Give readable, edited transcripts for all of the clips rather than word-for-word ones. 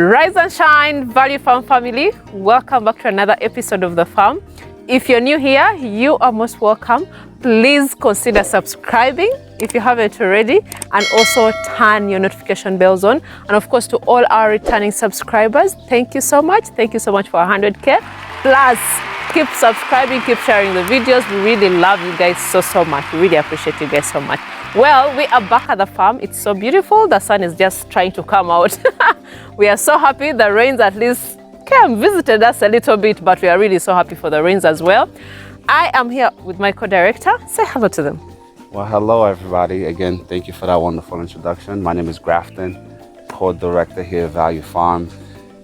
Rise and shine, Value Farm family. Welcome back to another episode of The Farm. If you're new here, you are most welcome. Please consider subscribing if you haven't already, and also turn your notification bells on. And of course, to all our returning subscribers, thank you so much. Thank you so much for 100K. Plus, keep subscribing, keep sharing the videos. We really love you guys so much. We really appreciate you guys so much. Well, we are back at the farm. It's so beautiful. The sun is just trying to come out. We are so happy. The rains at least came, visited us a little bit, but we are really so happy for the rains as well. I am here with my co-director. Say hello to them. Well, hello everybody. Again, thank you for that wonderful introduction. My name is Grafton, co-director here at Value Farm.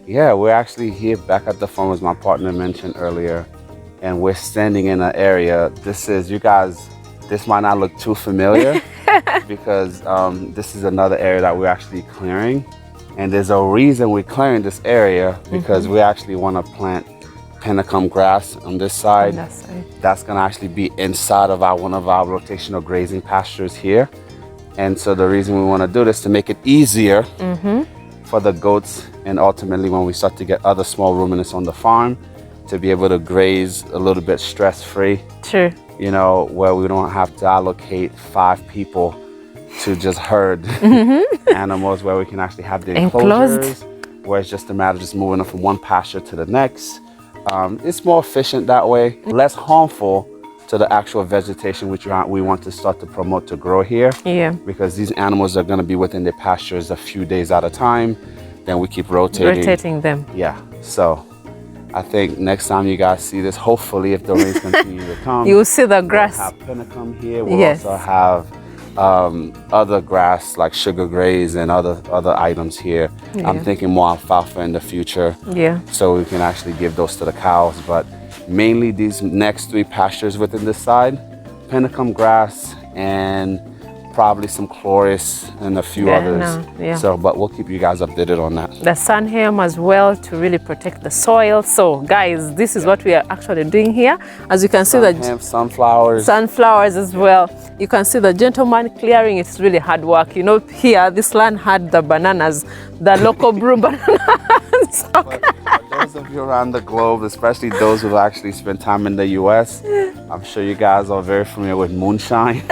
Yeah, we're actually here back at the farm, as my partner mentioned earlier, and we're standing in an area. This might not look too familiar because this is another area that we're actually clearing. And there's a reason we're clearing this area, because we actually want to plant Penacum grass on this side. That's going to actually be inside of one of our rotational grazing pastures here. And so the reason we want to do this to make it easier for the goats, and ultimately when we start to get other small ruminants on the farm, to be able to graze a little bit stress-free. Sure. You know, where we don't have to allocate 5 people to just herd animals, where we can actually have the enclosures, where it's just a matter of just moving them from one pasture to the next. It's more efficient that way, less harmful to the actual vegetation which we want to start to promote to grow here. Yeah. Because these animals are going to be within their pastures a few days at a time. Then we keep rotating them. Yeah. So I think next time you guys see this, hopefully if the rains continue to come, you'll see the grass. We'll have Penacum here. We'll also have other grass like sugar graze and other items here. Yeah. I'm thinking more alfalfa in the future. Yeah. So we can actually give those to the cows. But mainly these next 3 pastures within this side, Penacum grass and probably some chloris and a few others. So, but we'll keep you guys updated on that. The sunham as well to really protect the soil. So guys, this is what we are actually doing here. As you can see, the sunflowers as well. You can see the gentleman clearing. It's really hard work. You know, here this land had the bananas, the local brew bananas. For those of you around the globe, especially those who've actually spent time in the US, I'm sure you guys are very familiar with moonshine.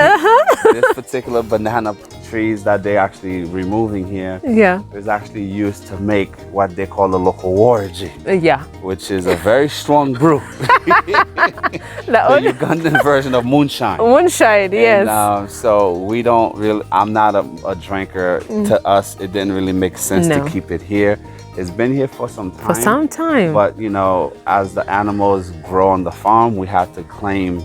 This particular banana trees that they're actually removing here is actually used to make what they call a local waragi, which is a very strong brew. The Ugandan version of moonshine. Moonshine, yes. And, so we don't really, I'm not a drinker. To us, it didn't really make sense to keep it here. It's been here for some time. But, you know, as the animals grow on the farm, we have to claim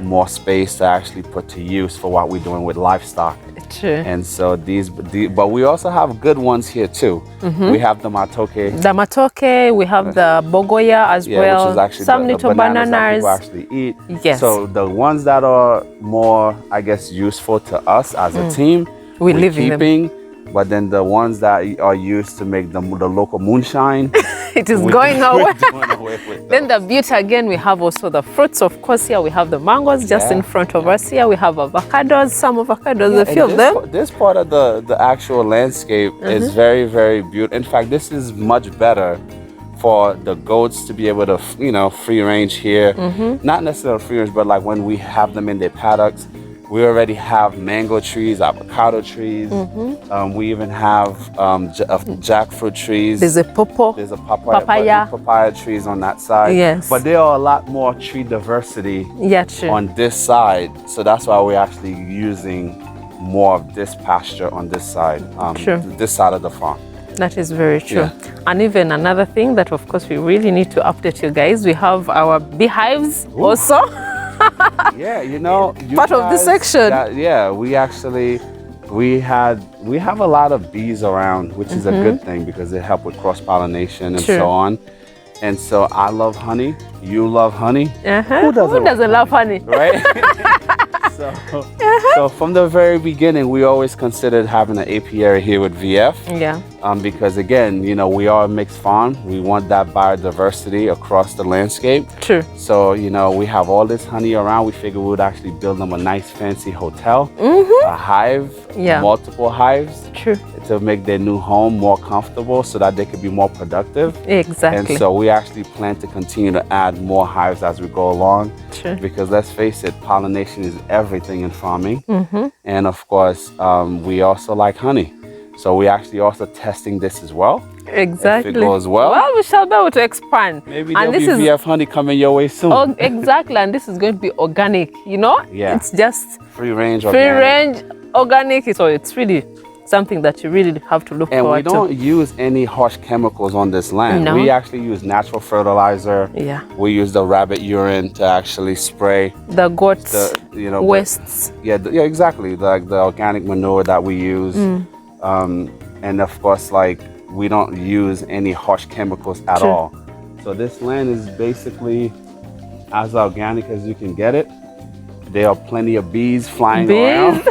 more space to actually put to use for what we're doing with livestock. True. And so but we also have good ones here too. We have the matoke. We have the bogoya as well. Which is actually some little bananas that people actually eat. Yes. So the ones that are more, I guess, useful to us as a team, we're keeping. But then the ones that are used to make the local moonshine, it is going away. Then the beauty again, we have also the fruits. Of course, here we have the mangoes just in front of us. Here we have avocados, some avocados, a few of them. This part of the actual landscape is very, very beautiful. In fact, this is much better for the goats to be able to, you know, free range here. Not necessarily free range, but like when we have them in their paddocks. We already have mango trees, avocado trees. We even have jackfruit trees. There's a papaya trees on that side. Yes. But there are a lot more tree diversity on this side. So that's why we're actually using more of this pasture on this side, this side of the farm. That is very true. Yeah. And even another thing that, of course, we really need to update you guys. We have our beehives also. Yeah, you know, part of this section. We have a lot of bees around, which is a good thing because they help with cross-pollination and so on. And so I love honey. You love honey. Who doesn't love honey? Right? So from the very beginning, we always considered having an apiary here with VF. Yeah. because again, you know, we are a mixed farm. We want that biodiversity across the landscape. True. So, you know, we have all this honey around. We figured we would actually build them a nice fancy hotel, a hive, multiple hives. True. To make their new home more comfortable so that they could be more productive. Exactly. And so we actually plan to continue to add more hives as we go along. True. Because let's face it, pollination is everything in farming. And of course, we also like honey. So we're actually also testing this as well. Exactly. If it goes well, we shall be able to expand. Maybe there'll be VF honey coming your way soon. Oh, exactly. And this is going to be organic, you know? Yeah. It's just free range organic. So it's really something that you really have to look forward to. And we don't use any harsh chemicals on this land. No. We actually use natural fertilizer. Yeah. We use the rabbit urine to actually spray the goats, wastes. Yeah, exactly. Like the organic manure that we use. And of course, like, we don't use any harsh chemicals at all. So this land is basically as organic as you can get it. There are plenty of bees flying around.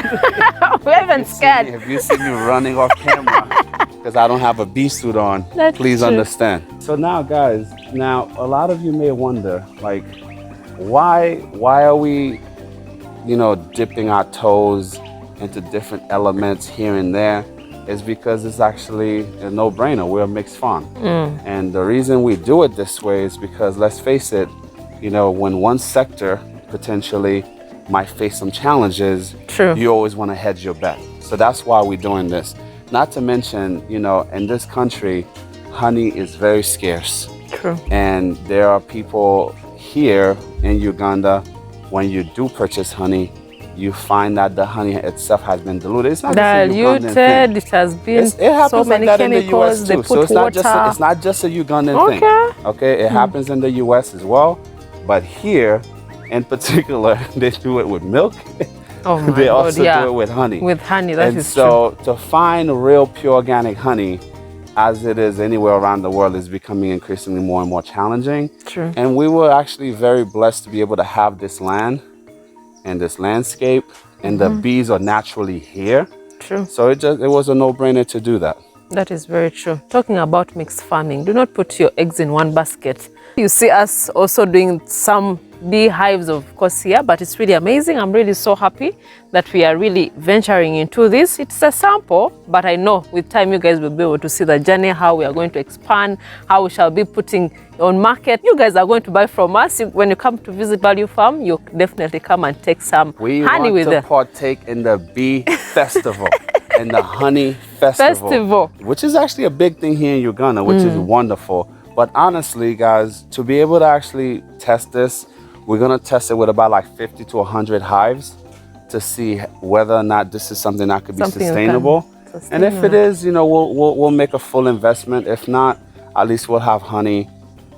We're even scared. If you see me running off camera because I don't have a bee suit on, please understand. So now, guys, a lot of you may wonder, like, why are we, you know, dipping our toes into different elements here and there? Is because it's actually a no-brainer. We're a mixed farm. And the reason we do it this way is because, let's face it, you know, when one sector potentially might face some challenges, you always want to hedge your bet. So that's why we're doing this. Not to mention, you know, in this country, honey is very scarce. True. And there are people here in Uganda, when you do purchase honey, you find that the honey itself has been diluted. It's not diluted. It has been so many chemicals. They put water. It's not just a Ugandan thing. Okay, it happens in the U.S. as well, but here, in particular, they do it with milk. Oh my they God, also do it with honey. With honey, that is true. And so to find real pure organic honey, as it is anywhere around the world, is becoming increasingly more and more challenging. True. And we were actually very blessed to be able to have this land and this landscape, and the bees are naturally here. True. So it was a no-brainer to do that. That is very true. Talking about mixed farming, do not put your eggs in one basket. You see us also doing some beehives, of course, here, but it's really amazing. I'm really so happy that we are really venturing into this. It's a sample, but I know with time you guys will be able to see the journey, how we are going to expand, how we shall be putting on market. You guys are going to buy from us. When you come to visit Value Farm, you definitely come and take some honey with us. We want to partake in the bee festival. And the honey festival, which is actually a big thing here in Uganda, which is wonderful. But honestly, guys, to be able to actually test this, we're going to test it with about like 50 to 100 hives to see whether or not this is something that could be sustainable. And if it is, you know, we'll make a full investment. If not, at least we'll have honey,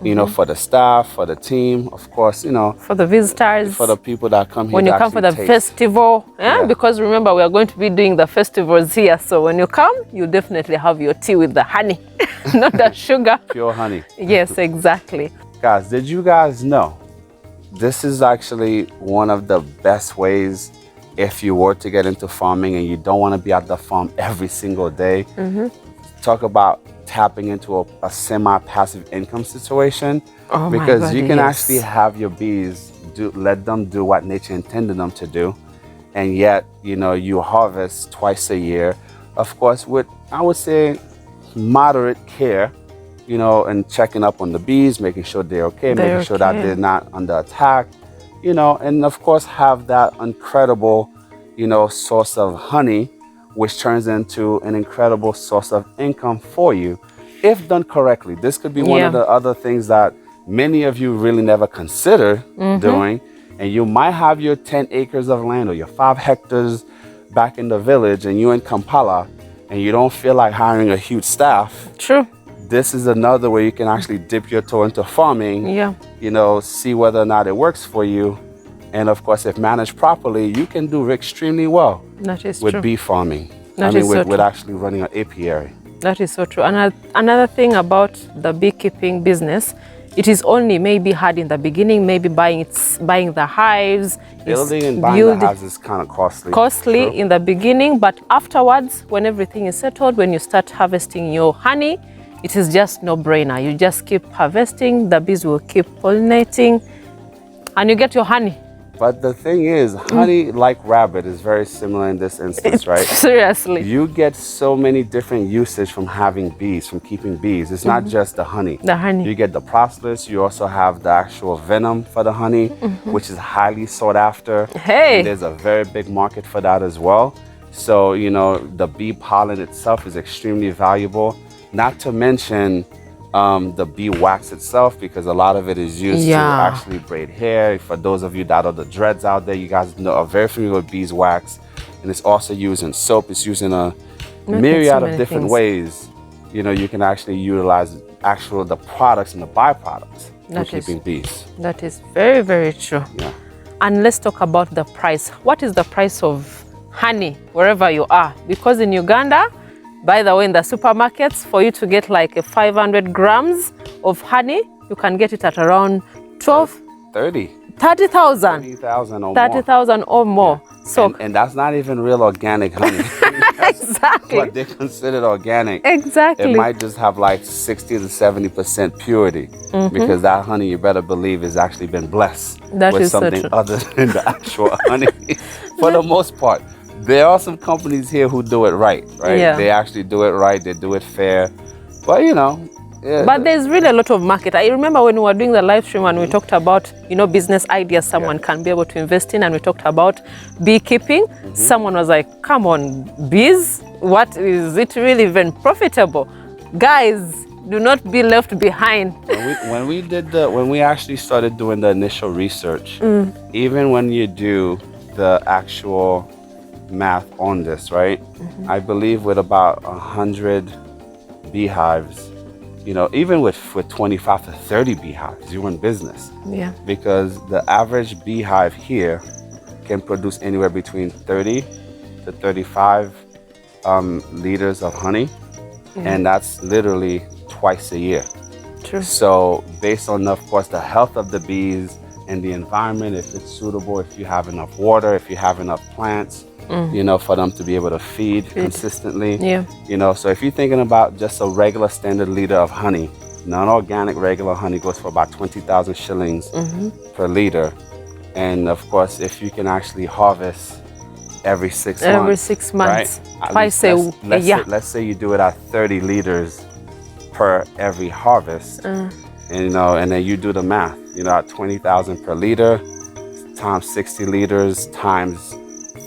you know, for the staff, for the team, of course, you know, for the visitors, for the people that come here. When you come for the festival, because remember, we are going to be doing the festivals here. So when you come, you definitely have your tea with the honey, not the sugar. Pure honey. Yes, exactly. Guys, did you guys know this is actually one of the best ways if you were to get into farming and you don't want to be at the farm every single day? Talk about tapping into a semi-passive income situation, because you can actually have your bees let them do what nature intended them to do, and yet, you know, you harvest twice a year, of course, with, I would say, moderate care, you know, and checking up on the bees, making sure they're okay, making sure that they're not under attack, you know, and of course have that incredible, you know, source of honey, which turns into an incredible source of income for you, if done correctly. This could be one of the other things that many of you really never consider doing. And you might have your 10 acres of land or your 5 hectares back in the village, and you're in Kampala, and you don't feel like hiring a huge staff. True. This is another way you can actually dip your toe into farming, you know, see whether or not it works for you. And of course, if managed properly, you can do extremely well with bee farming. With actually running an apiary. That is so true. And another thing about the beekeeping business it is only maybe hard in the beginning, maybe buying the hives. Building and buying the hives is kind of costly. Costly in the beginning, but afterwards, when everything is settled, when you start harvesting your honey, it is just no-brainer. You just keep harvesting, the bees will keep pollinating, and you get your honey. But the thing is, honey, like rabbit, is very similar in this instance, right? Seriously. You get so many different usage from having bees, from keeping bees. It's not just the honey. The honey. You get the propolis. You also have the actual venom for the honey, which is highly sought after. Hey. And there's a very big market for that as well. So, you know, the bee pollen itself is extremely valuable. Not to mention the bee wax itself, because a lot of it is used to actually braid hair. For those of you that are the dreads out there, you guys know, are very familiar with beeswax, and it's also used in soap. It's used in a myriad of different ways. You know, you can actually utilize the products and the byproducts for keeping bees. That is very, very true. Yeah. And let's talk about the price. What is the price of honey wherever you are? Because in Uganda, by the way, in the supermarkets, for you to get like 500 grams of honey, you can get it at around 30,000. 30,000 or 30,000 or more. Yeah. So, and that's not even real organic honey. Exactly. What they considered organic. Exactly. It might just have like 60 to 70% purity, because that honey, you better believe, has actually been blessed with something other than the actual honey. For the most part. There are some companies here who do it right? Yeah. They actually do it right. They do it fair. But, you know. Yeah. But there's really a lot of market. I remember when we were doing the live stream and we talked about, you know, business ideas someone can be able to invest in, and we talked about beekeeping. Someone was like, come on, bees? What is it really even profitable? Guys, do not be left behind. When we actually started doing the initial research, even when you do the actual math on this, right? I believe with about 100 beehives, you know, even with 25 to 30 beehives, you're in business. Yeah. Because the average beehive here can produce anywhere between 30 to 35 liters of honey, and that's literally twice a year. True. So based on, of course, the health of the bees and the environment, if it's suitable, if you have enough water, if you have enough plants, you know, for them to be able to feed consistently. Yeah. You know, so if you're thinking about just a regular standard liter of honey, non-organic regular honey goes for about 20,000 shillings per liter. And of course, if you can actually harvest every 6 months. Every 6 months. Right? Twice a year. Let's say you do it at 30 liters per every harvest. And, you know, and then you do the math, you know, at 20,000 per liter times 60 liters times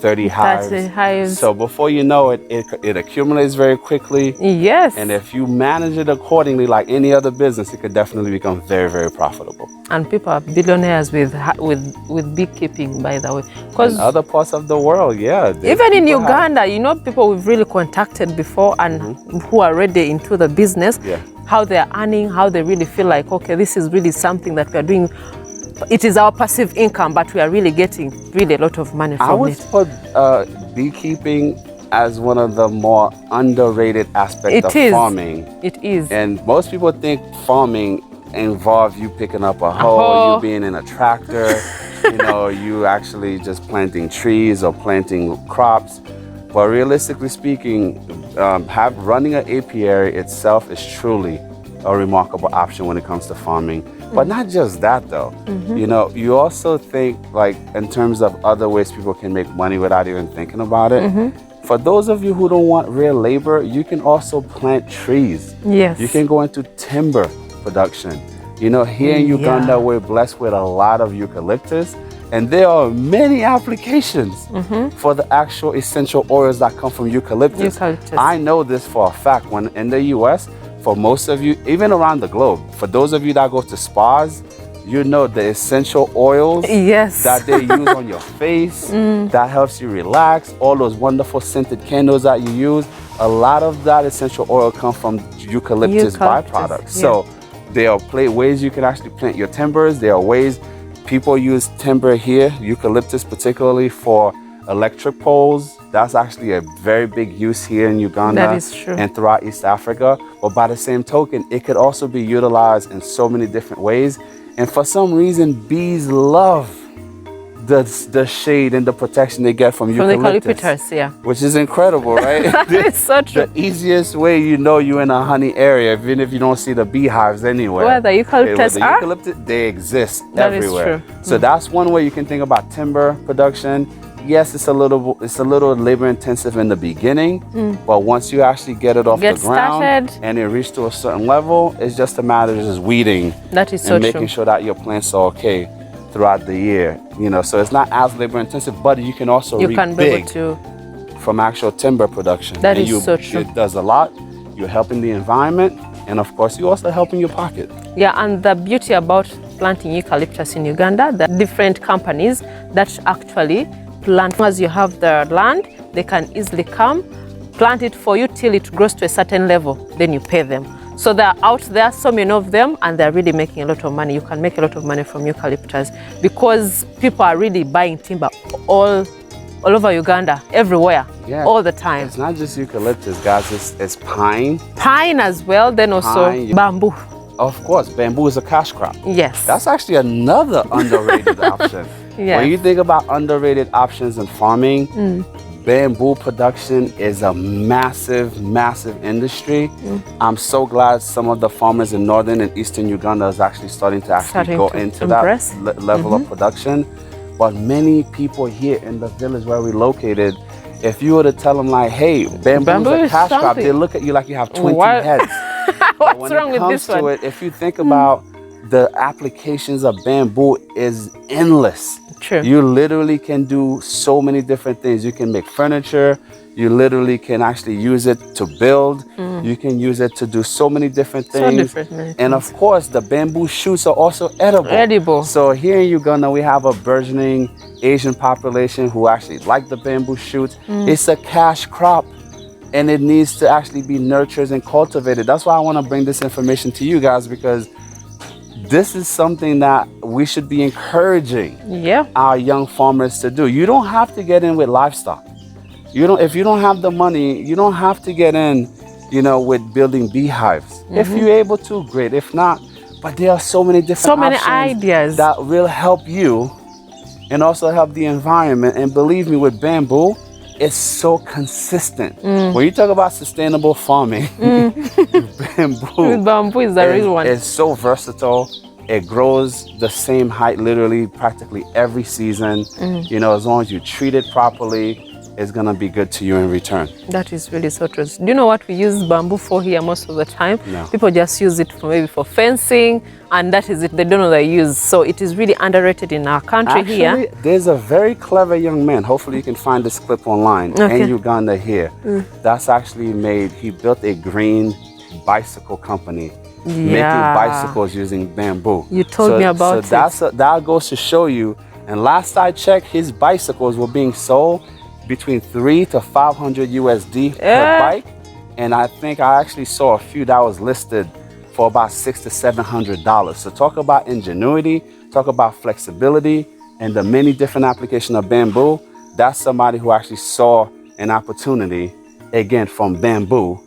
30 hives. So before you know it, it accumulates very quickly. Yes. And if you manage it accordingly, like any other business, it could definitely become very, very profitable. And people are billionaires with beekeeping, by the way. Because in other parts of the world, yeah. Even in Uganda, you know, people we've really contacted before and who are already into the business, how they're earning, how they really feel like, okay, this is really something that we are doing. It is our passive income, but we are really getting a lot of money from it. I would put beekeeping as one of the more underrated aspects of farming. It is. And most people think farming involves you picking up a hoe, you being in a tractor, you know, you actually just planting trees or planting crops. But realistically speaking, running an apiary itself is truly a remarkable option when it comes to farming. But not just that though. You know, you also think like in terms of other ways people can make money without even thinking about it. For those of you who don't want real labor, you can also plant trees. Yes. You can go into timber production. You know, here in Uganda, we're blessed with a lot of eucalyptus, and there are many applications for the actual essential oils that come from eucalyptus. I know this for a fact. When in the US, for most of you, even around the globe, for those of you that go to spas, you know the essential oils that they use on your face, that helps you relax, all those wonderful scented candles that you use, a lot of that essential oil comes from eucalyptus byproducts. So there are ways you can actually plant your timbers. There are ways people use timber here, eucalyptus particularly, for electric poles. That's actually a very big use here in Uganda. That is true. And throughout East Africa. But by the same token, it could also be utilized in so many different ways. And for some reason, bees love the shade and the protection they get from eucalyptus, yeah. which is incredible, right? It's so true. The easiest way you know you're in a honey area, even if you don't see the beehives anywhere. Where the eucalyptus are? They exist that everywhere. Is true. So that's one way you can think about timber production. Yes, it's a little labor intensive in the beginning, but once you actually get it off the ground and it reaches to a certain level, it's just a matter of just weeding. That is so and making sure that your plants are okay throughout the year. You know, so it's not as labor intensive, but you can also reap big from actual timber production. That is so true. It does a lot. You're helping the environment, and of course, you're also helping your pocket. Yeah, and the beauty about planting eucalyptus in Uganda, the different companies that actually plant, as you have the land, they can easily come, plant it for you till it grows to a certain level, then you pay them. So they're out there, so many of them, and they're really making a lot of money. You can make a lot of money from eucalyptus because people are really buying timber all over Uganda, everywhere, all the time. It's not just eucalyptus, guys, it's pine. Pine as well, then also bamboo. Of course, bamboo is a cash crop. Yes. That's actually another underrated option. Yes. When you think about underrated options in farming, bamboo production is a massive, massive industry. I'm so glad some of the farmers in northern and eastern Uganda is actually starting to go into that level of production. But many people here in the village where we're located, if you were to tell them like, hey, bamboo is a cash crop, they look at you like you have 20 heads. What's wrong with this one? If you think about the applications of bamboo is endless. True. You literally can do so many different things. You can make furniture. You literally can actually use it to build. You can use it to do so many different things. And of course, the bamboo shoots are also edible. So here in Uganda, we have a burgeoning Asian population who actually like the bamboo shoots. It's a cash crop, and it needs to actually be nurtured and cultivated. That's why I want to bring this information to you guys, because this is something that we should be encouraging our young farmers to do. You don't have to get in with livestock. If you don't have the money, you don't have to get in, with building beehives. If you're able to, great. If not, but there are so many different ideas that will help you and also help the environment. And believe me, with bamboo, it's so consistent. When you talk about sustainable farming, bamboo is the real one. It's so versatile. It grows the same height literally practically every season. As long as you treat it properly, it's gonna be good to you in return. That is really so true. Do you know what we use bamboo for here most of the time? No. People just use it maybe for fencing, and that is it. They don't know the use. So it is really underrated in our country. Actually, here. There's a very clever young man. Hopefully you can find this clip online in Uganda here. That's actually he built a green bicycle company. Making bicycles using bamboo. You told me about it. That goes to show you. And last I checked, his bicycles were being sold between $300 to $500 USD per bike, and I think I actually saw a few that was listed for about $600 to $700. So talk about ingenuity, talk about flexibility, and the many different applications of bamboo. That's somebody who actually saw an opportunity, again, from bamboo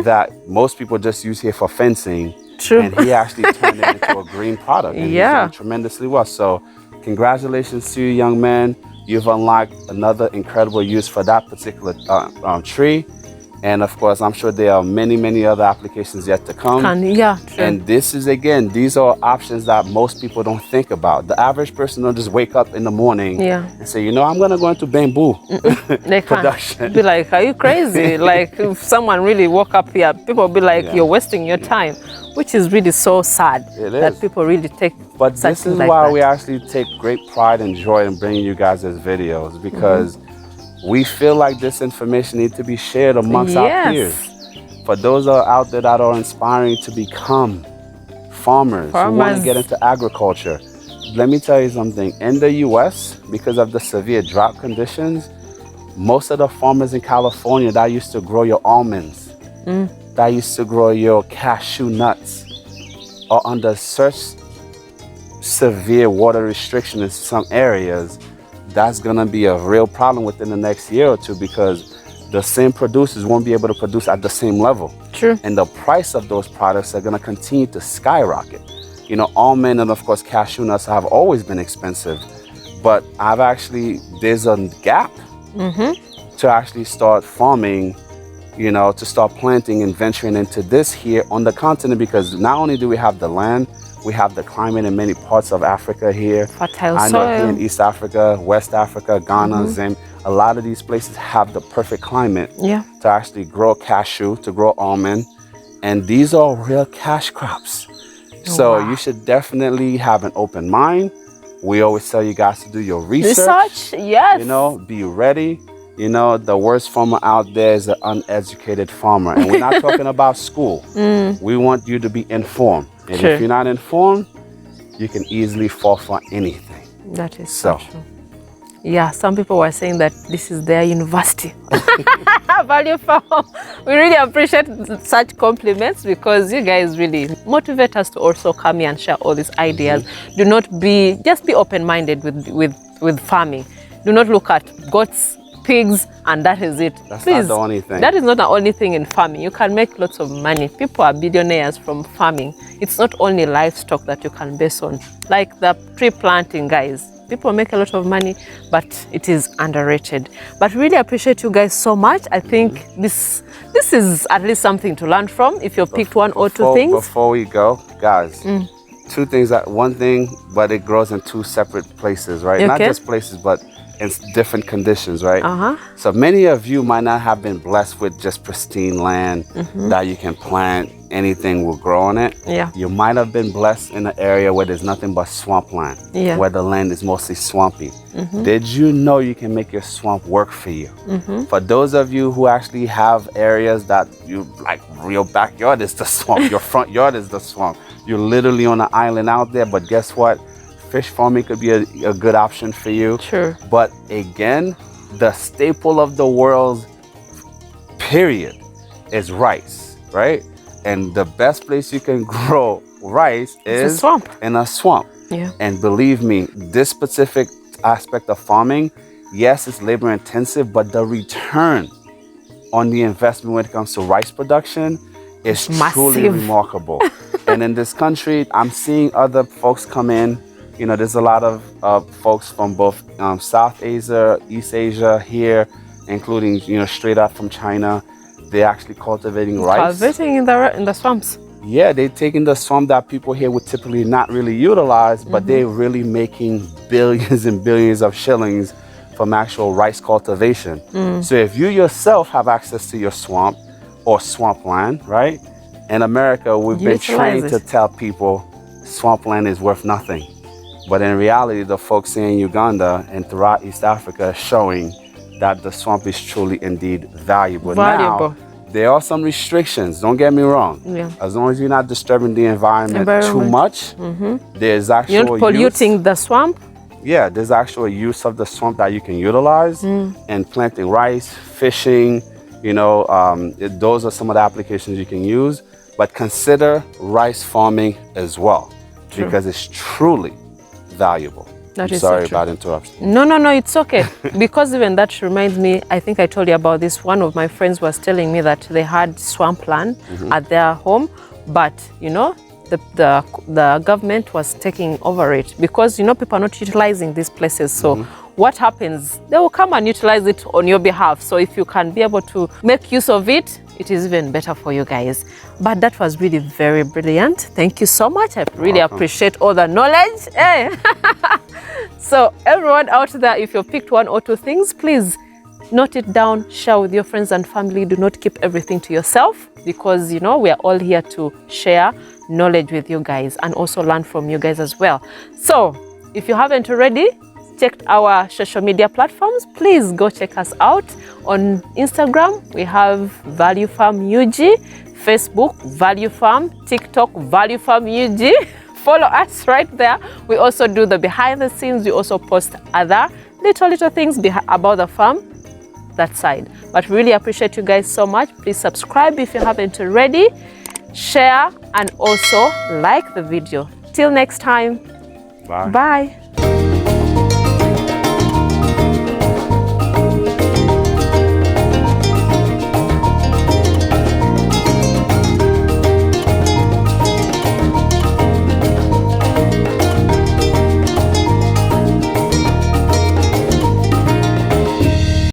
that most people just use here for fencing. True. And he actually turned it into a green product. And he's done tremendously well. So congratulations to you, young man. You've unlocked another incredible use for that particular tree. And of course, I'm sure there are many, many other applications yet to come. True. And these are options that most people don't think about. The average person don't just wake up in the morning and say, I'm going to go into bamboo they production. Can't be like, are you crazy? Like, if someone really woke up here, people will be like, you're wasting your time, which is really so sad that people really take. But this is why we actually take great pride and joy in bringing you guys these videos, because we feel like this information needs to be shared amongst our peers. For those out there that are inspiring to become farmers who want to get into agriculture, let me tell you something. In the U.S., because of the severe drought conditions, most of the farmers in California that used to grow your almonds, that used to grow your cashew nuts, are under such severe water restriction in some areas. that's gonna be a real problem within the next year or two, because the same producers won't be able to produce at the same level. True. And the price of those products are gonna continue to skyrocket. You know, almond and of course cashew nuts have always been expensive, but there's a gap to actually start farming, you know, to start planting and venturing into this here on the continent, because not only do we have the land, we have the climate in many parts of Africa here. Fertile I know soil. here in East Africa, West Africa, Ghana, Zim, a lot of these places have the perfect climate to actually grow cashew, to grow almond, and these are real cash crops. So you should definitely have an open mind. We always tell you guys to do your research. Yes. You know, be ready. You know, the worst farmer out there is an uneducated farmer. And we're not talking about school. We want you to be informed. And if you're not informed, you can easily fall for anything. That is so true. Yeah, some people were saying that this is their university. Value Farm. We really appreciate such compliments, because you guys really motivate us to also come here and share all these ideas. Just be open-minded with farming. Do not look at goats, pigs, and that is it. That's not the only thing. That is not the only thing in farming. You can make lots of money. People are billionaires from farming. It's not only livestock that you can base on. Like the tree planting, guys. People make a lot of money, but it is underrated. But really appreciate you guys so much. I think this is at least something to learn from, if you picked one or two things. Before we go, guys, two things. One thing, but it grows in two separate places, right? Okay. Not just places, but in different conditions, right? So many of you might not have been blessed with just pristine land that you can plant, anything will grow on it. You might have been blessed in an area where there's nothing but swampland, where the land is mostly swampy. Did you know you can make your swamp work for you? For those of you who actually have areas that you like, your backyard is the swamp, your front yard is the swamp, you're literally on an island out there, but guess what? Fish farming could be a good option for you. Sure. But again, the staple of the world, period, is rice, right? And the best place you can grow rice is in a swamp. Yeah. And believe me, this specific aspect of farming, yes, it's labor intensive, but the return on the investment when it comes to rice production is truly remarkable. And in this country, I'm seeing other folks come in. You know, there's a lot of folks from both South Asia, East Asia here, including, you know, straight out from China. They're actually cultivating rice. Cultivating in the swamps. Yeah, they're taking the swamp that people here would typically not really utilize, but they're really making billions and billions of shillings from actual rice cultivation. So if you yourself have access to your swamp or swampland, right? In America, we've been trained to tell people swampland is worth nothing. But in reality, the folks in Uganda and throughout East Africa are showing that the swamp is truly indeed valuable. Now, there are some restrictions, don't get me wrong. As long as you're not disturbing the environment too much, there's actual you're not polluting the swamp. Yeah, there's actual use of the swamp that you can utilize in planting rice, fishing, you know, those are some of the applications you can use. But consider rice farming as well, because it's truly valuable. Sorry about interruption. No, it's okay. Because even that reminds me, I think I told you about this. One of my friends was telling me that they had swampland at their home, but you know, the government was taking over it because, you know, people are not utilizing these places. So what happens? They will come and utilize it on your behalf. So if you can be able to make use of it, it is even better for you guys. But that was really very brilliant. Thank you so much. I really appreciate all the knowledge. Hey. So everyone out there, if you picked one or two things, please note it down, share with your friends and family. Do not keep everything to yourself, because, you know, we are all here to share knowledge with you guys and also learn from you guys as well. So if you haven't already checked our social media platforms, please go check us out. On Instagram, we have Value Farm UG, Facebook, Value Farm, TikTok, Value Farm UG. Follow us right there. We also do the behind the scenes. We also post other little things about the farm, that side. But really appreciate you guys so much. Please subscribe if you haven't already. Share and also like the video. Till next time. Bye. Bye.